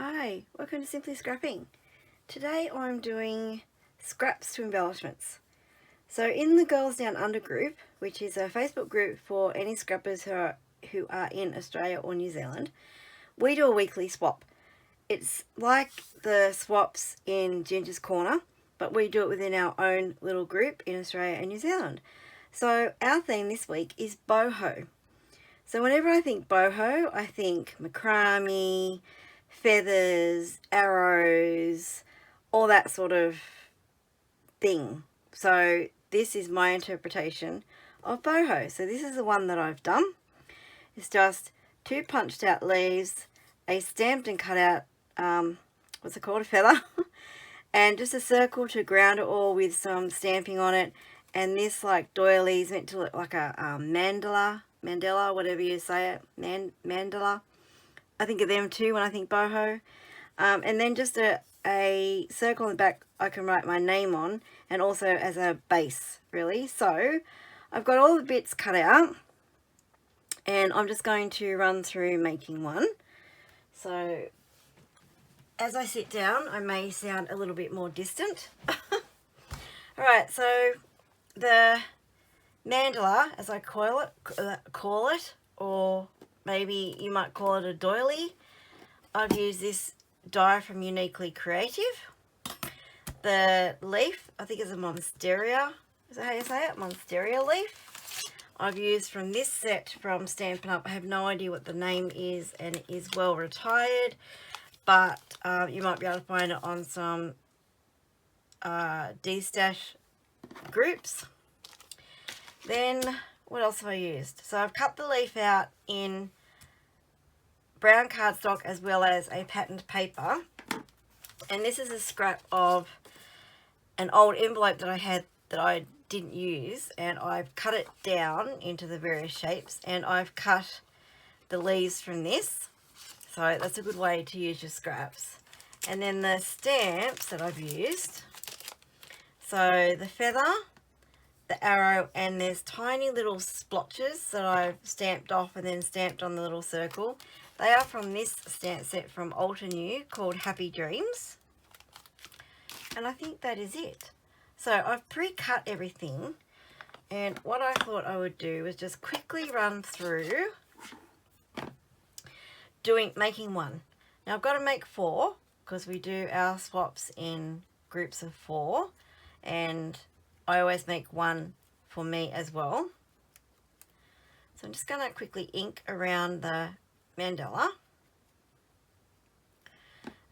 Hi, welcome to Simply Scrapping. Today I'm doing scraps to embellishments. So in the Girls Down Under group, which is a Facebook group for any scrappers who are in Australia or New Zealand, we do a weekly swap. It's like the swaps in Ginger's Corner, but we do it within our own little group in Australia and New Zealand. So our theme this week is BOHO. So whenever I think BOHO, I think macrame, feathers, arrows, all that sort of thing. So this is my interpretation of BOHO. So this is the one that I've done. It's just 2 punched out leaves, a stamped and cut out, what's it called, a feather, and just a circle to ground it all with some stamping on it. And this like doily is meant to look like a mandala, whatever you say it, mandala. I think of them too when I think BOHO. And then just a circle in the back I can write my name on, and also as a base, really. So I've got all the bits cut out, and I'm just going to run through making one. So as I sit down, I may sound a little bit more distant. Alright, so the mandala, as I call it, or maybe you might call it a doily. I've used this die from Uniquely Creative. The leaf, I think it's a monstera. Is that how you say it? Monstera leaf. I've used from this set from Stampin' Up. I have no idea what the name is, and it is well retired, but you might be able to find it on some D-stash groups. Then what else have I used? So I've cut the leaf out in brown cardstock as well as a patterned paper, and this is a scrap of an old envelope that I had that I didn't use, and I've cut it down into the various shapes, and I've cut the leaves from this. So that's a good way to use your scraps. And then the stamps that I've used, so the feather, the arrow, and there's tiny little splotches that I've stamped off and then stamped on the little circle. They are from this stamp set from Alter New called Happy Dreams. And I think that is it. So I've pre-cut everything, and what I thought I would do is just quickly run through making one. Now I've got to make 4 because we do our swaps in groups of 4, and I always make one for me as well. So I'm just going to quickly ink around the mandala.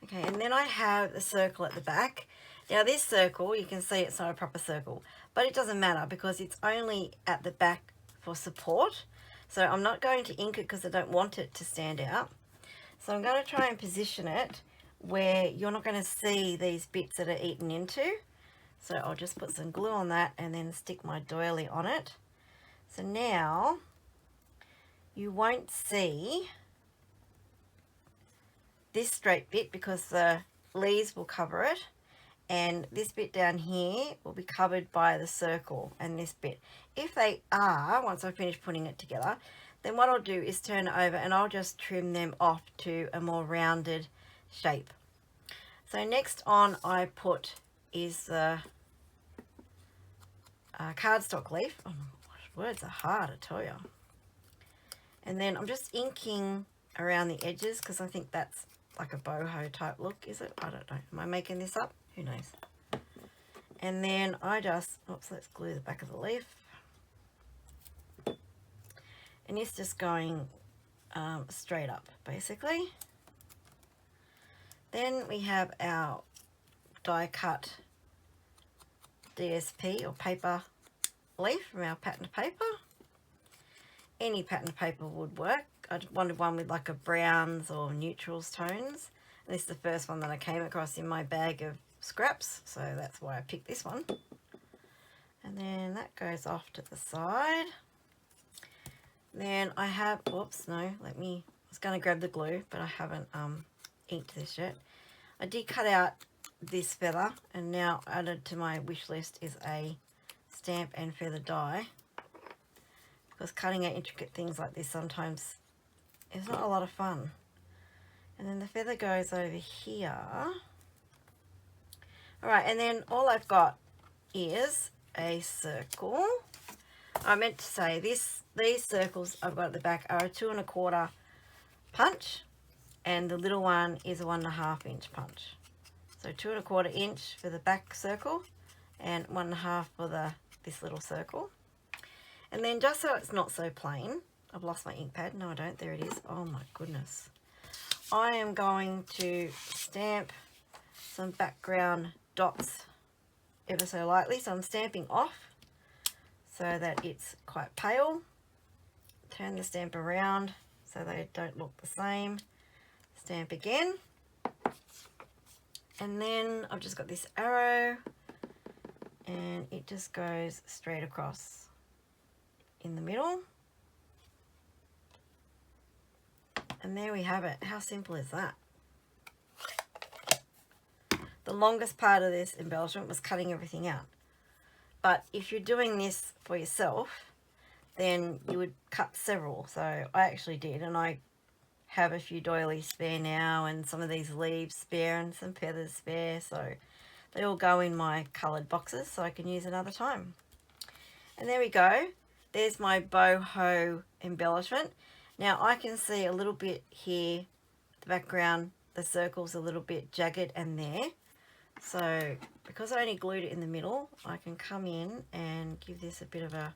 Okay, and then I have the circle at the back. Now this circle, you can see it's not a proper circle, but it doesn't matter because it's only at the back for support. So I'm not going to ink it because I don't want it to stand out. So I'm going to try and position it where you're not going to see these bits that are eaten into. So I'll just put some glue on that and then stick my doily on it. So now you won't see this straight bit because the leaves will cover it, and this bit down here will be covered by the circle and this bit. If they are, once I finish putting it together, then what I'll do is turn it over and I'll just trim them off to a more rounded shape. So next on I put is the cardstock leaf. Oh my gosh, words are hard, I tell you. And then I'm just inking around the edges because I think that's like a boho type look, is it? I don't know. Am I making this up? Who knows? And then I just, oops, let's glue the back of the leaf. And it's just going straight up, basically. Then we have our die cut DSP or paper leaf from our patterned paper. Any patterned paper would work. I wanted one with like a browns or neutrals tones. And this is the first one that I came across in my bag of scraps, so that's why I picked this one. And then that goes off to the side. Then I have, whoops, no, I was going to grab the glue, but I haven't inked this yet. I did cut out this feather, and now added to my wish list is a stamp and feather die, because cutting out intricate things like this sometimes is not a lot of fun. And then the feather goes over here. Alright, and then all I've got is a circle. I meant to say these circles I've got at the back are a 2 1/4 punch, and the little one is a 1.5 inch punch. So 2 1/4 inch for the back circle and 1.5 for this little circle. And then just so it's not so plain, I've lost my ink pad. No, I don't. There it is. Oh my goodness. I am going to stamp some background dots ever so lightly. So I'm stamping off so that it's quite pale. Turn the stamp around so they don't look the same. Stamp again. And then I've just got this arrow and it just goes straight across in the middle. And there we have it. How simple is that? The longest part of this embellishment was cutting everything out. But if you're doing this for yourself, then you would cut several. So I actually did, and I have a few doilies spare now, and some of these leaves spare, and some feathers spare. So they all go in my coloured boxes so I can use another time. And there we go. There's my boho embellishment. Now I can see a little bit here, the background, the circle's a little bit jagged and there. So because I only glued it in the middle, I can come in and give this a bit of a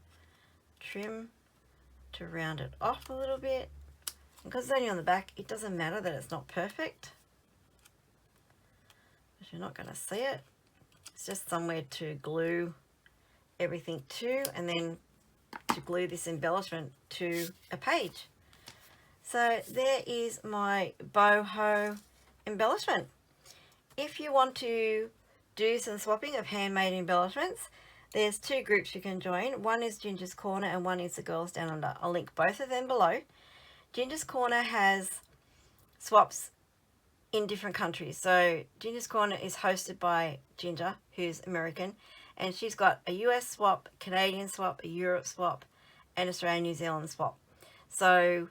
trim to round it off a little bit. Because it's only on the back, it doesn't matter that it's not perfect, because you're not going to see it. It's just somewhere to glue everything to, and then to glue this embellishment to a page. So there is my boho embellishment. If you want to do some swapping of handmade embellishments, there's 2 groups you can join. One is Ginger's Corner and one is the Girls Down Under. I'll link both of them below. Ginger's Corner has swaps in different countries. So Ginger's Corner is hosted by Ginger, who's American, and she's got a US swap, Canadian swap, a Europe swap, and Australia-New Zealand swap. So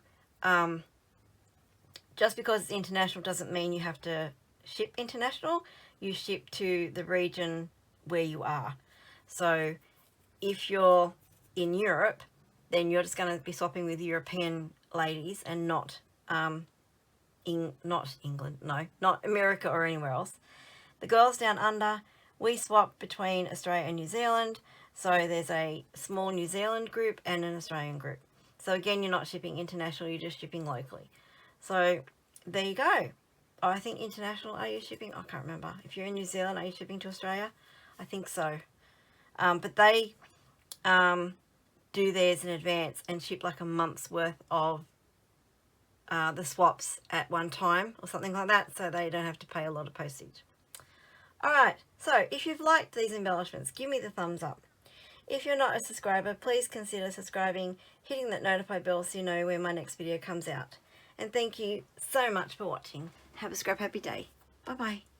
just because it's international doesn't mean you have to ship international. You ship to the region where you are. So if you're in Europe, then you're just going to be swapping with European ladies and not England, no, not America or anywhere else. The Girls Down Under, we swap between Australia and New Zealand. So there's a small New Zealand group and an Australian group. So again, you're not shipping international, you're just shipping locally. So there you go. Oh, I think international, are you shipping? I can't remember. If you're in New Zealand, are you shipping to Australia? I think so. But they do theirs in advance and ship like a month's worth of the swaps at one time or something like that, so they don't have to pay a lot of postage. Alright, so if you've liked these embellishments, give me the thumbs up. If you're not a subscriber, please consider subscribing, hitting that notify bell so you know when my next video comes out. And thank you so much for watching. Have a scrap happy day. Bye bye.